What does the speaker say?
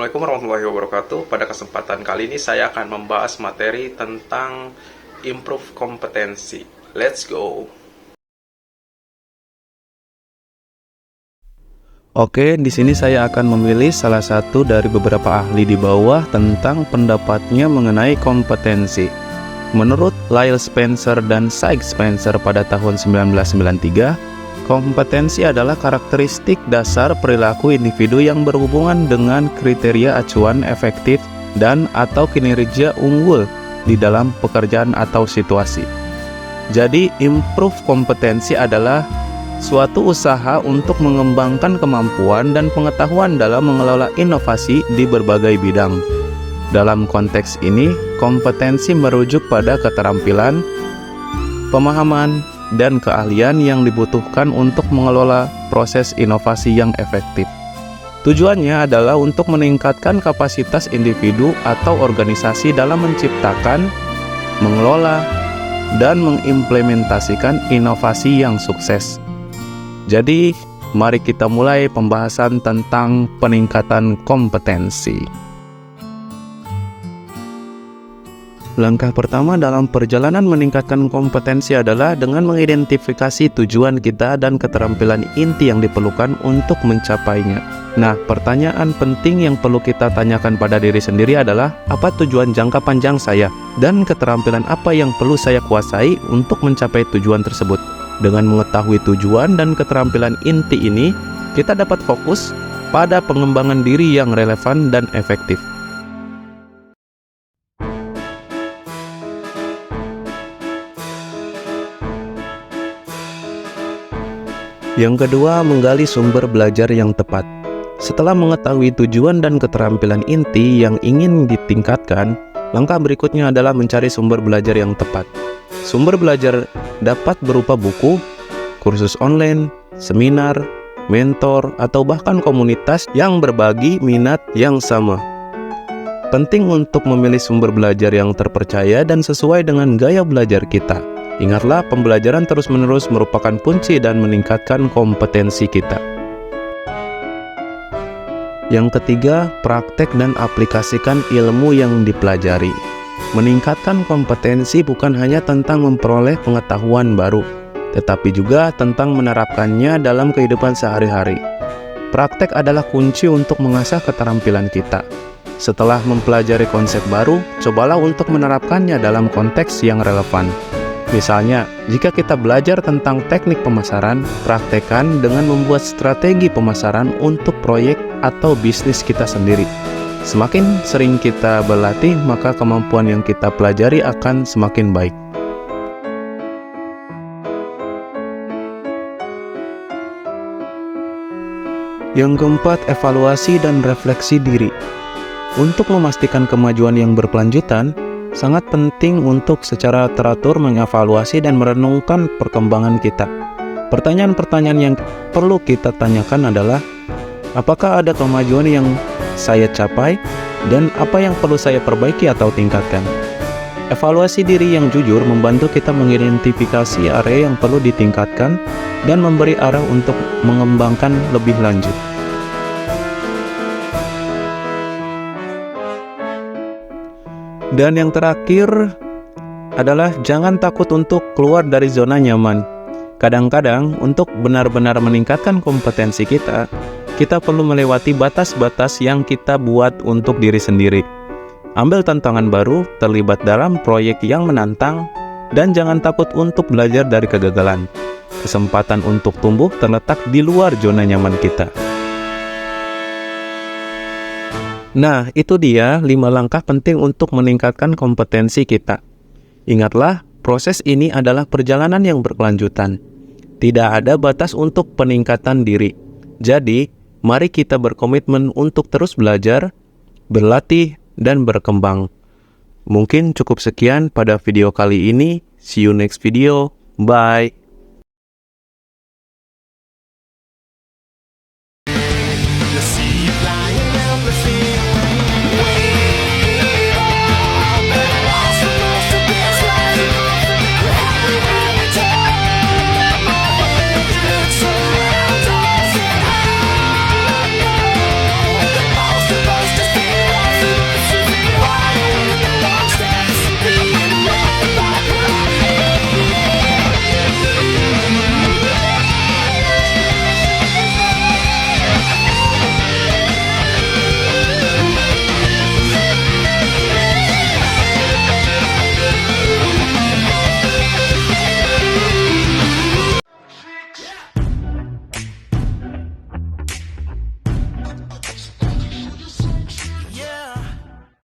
Assalamualaikum warahmatullahi wabarakatuh. Pada kesempatan kali ini saya akan membahas materi tentang improve kompetensi. Let's go. Oke, di sini saya akan memilih salah satu dari beberapa ahli di bawah tentang pendapatnya mengenai kompetensi. Menurut Lyle Spencer dan Sykes Spencer pada tahun 1993, kompetensi adalah karakteristik dasar perilaku individu yang berhubungan dengan kriteria acuan efektif dan atau kinerja unggul di dalam pekerjaan atau situasi. Jadi, improve kompetensi adalah suatu usaha untuk mengembangkan kemampuan dan pengetahuan dalam mengelola inovasi di berbagai bidang. Dalam konteks ini, kompetensi merujuk pada keterampilan, pemahaman, dan keahlian yang dibutuhkan untuk mengelola proses inovasi yang efektif. Tujuannya adalah untuk meningkatkan kapasitas individu atau organisasi dalam menciptakan, mengelola, dan mengimplementasikan inovasi yang sukses. Jadi, mari kita mulai pembahasan tentang peningkatan kompetensi. Langkah pertama dalam perjalanan meningkatkan kompetensi adalah dengan mengidentifikasi tujuan kita dan keterampilan inti yang diperlukan untuk mencapainya. Nah, pertanyaan penting yang perlu kita tanyakan pada diri sendiri adalah, apa tujuan jangka panjang saya dan keterampilan apa yang perlu saya kuasai untuk mencapai tujuan tersebut. Dengan mengetahui tujuan dan keterampilan inti ini, kita dapat fokus pada pengembangan diri yang relevan dan efektif. Yang kedua, menggali sumber belajar yang tepat. Setelah mengetahui tujuan dan keterampilan inti yang ingin ditingkatkan, langkah berikutnya adalah mencari sumber belajar yang tepat. Sumber belajar dapat berupa buku, kursus online, seminar, mentor, atau bahkan komunitas yang berbagi minat yang sama. Penting untuk memilih sumber belajar yang terpercaya dan sesuai dengan gaya belajar kita. Ingatlah, pembelajaran terus-menerus merupakan kunci dan meningkatkan kompetensi kita. Yang ketiga, praktek dan aplikasikan ilmu yang dipelajari. Meningkatkan kompetensi bukan hanya tentang memperoleh pengetahuan baru, tetapi juga tentang menerapkannya dalam kehidupan sehari-hari. Praktek adalah kunci untuk mengasah keterampilan kita. Setelah mempelajari konsep baru, cobalah untuk menerapkannya dalam konteks yang relevan. Misalnya, jika kita belajar tentang teknik pemasaran, praktekkan dengan membuat strategi pemasaran untuk proyek atau bisnis kita sendiri. Semakin sering kita berlatih, maka kemampuan yang kita pelajari akan semakin baik. Yang keempat, evaluasi dan refleksi diri. Untuk memastikan kemajuan yang berkelanjutan, sangat penting untuk secara teratur mengevaluasi dan merenungkan perkembangan kita. Pertanyaan-pertanyaan yang perlu kita tanyakan adalah, apakah ada kemajuan yang saya capai dan apa yang perlu saya perbaiki atau tingkatkan? Evaluasi diri yang jujur membantu kita mengidentifikasi area yang perlu ditingkatkan dan memberi arah untuk mengembangkan lebih lanjut. Dan yang terakhir adalah jangan takut untuk keluar dari zona nyaman. Kadang-kadang untuk benar-benar meningkatkan kompetensi kita perlu melewati batas-batas yang kita buat untuk diri sendiri. Ambil tantangan baru, terlibat dalam proyek yang menantang, dan jangan takut untuk belajar dari kegagalan. Kesempatan untuk tumbuh terletak di luar zona nyaman kita. Nah, itu dia 5 langkah penting untuk meningkatkan kompetensi kita. Ingatlah, proses ini adalah perjalanan yang berkelanjutan. Tidak ada batas untuk peningkatan diri. Jadi, mari kita berkomitmen untuk terus belajar, berlatih, dan berkembang. Mungkin cukup sekian pada video kali ini. See you next video. Bye.